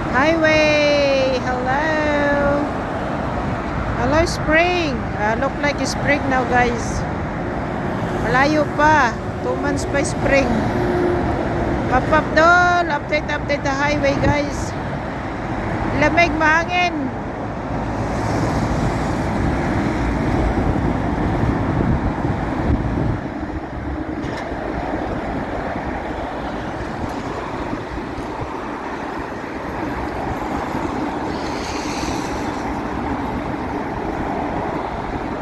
Highway. Hello. Hello, spring. Look like spring now, guys. Malayo pa. 2 months pa spring. Pop-up doll. Update the highway, guys. Lamig, mahangin.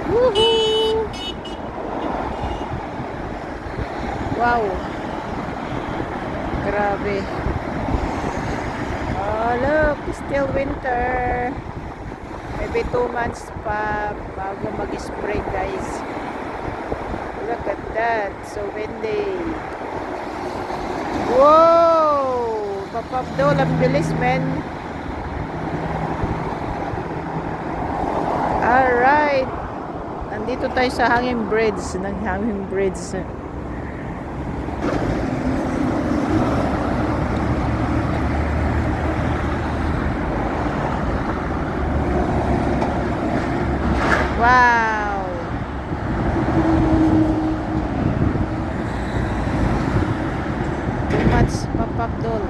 Woohoo! Wow. Grabe. Oh, look, still winter. Maybe 2 months pa bago mag-spring, guys. Look at that. So windy. Whoa! Pop-up doll, ang bilis, men. Alright. Nandito tayo sa hanging bridge. Hanging bridge. Wow! Too much pop-up doll.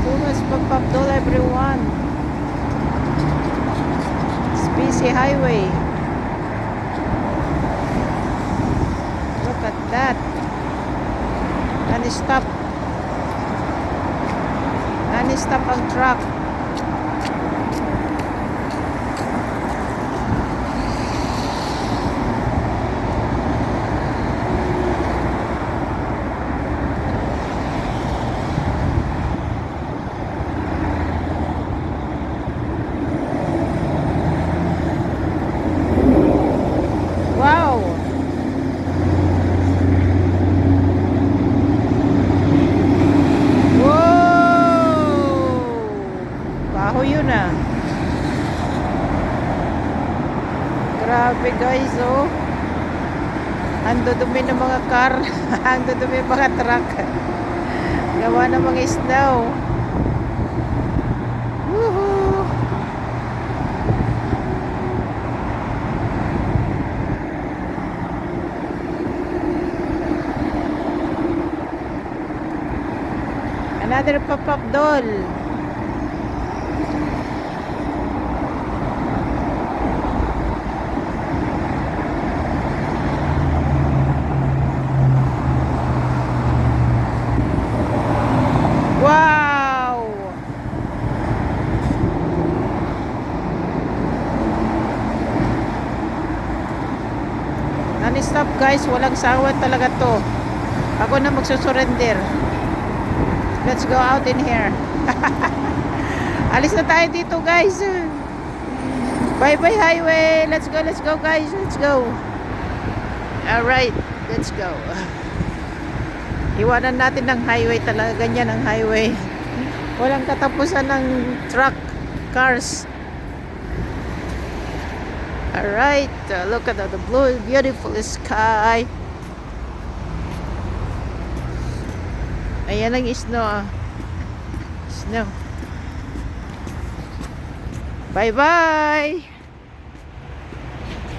Too much pop-up doll, everyone. It's busy highway. Look at that. Non-stop. Non-stop ang truck. Wow! Wow! Baho yun ah. Grabe, guys, oh. Ang dudumi ng mga car. Ang dudumi ng mga truck. Gawa ng mga snow. Woohoo! Another pop-up doll. Wow! Non-stop, guys. Walang sawa talaga to. Ako na magsusurrender. Let's go out in here. Alis na tayo dito, guys. Bye-bye highway. Let's go, guys. Let's go. Alright, let's go. Iwanan natin ng highway talaga. Ganyan ang highway. Walang katapusan ng truck, cars. Alright, look at the blue, beautiful sky. Ayan ang snow. Snow. Bye-bye.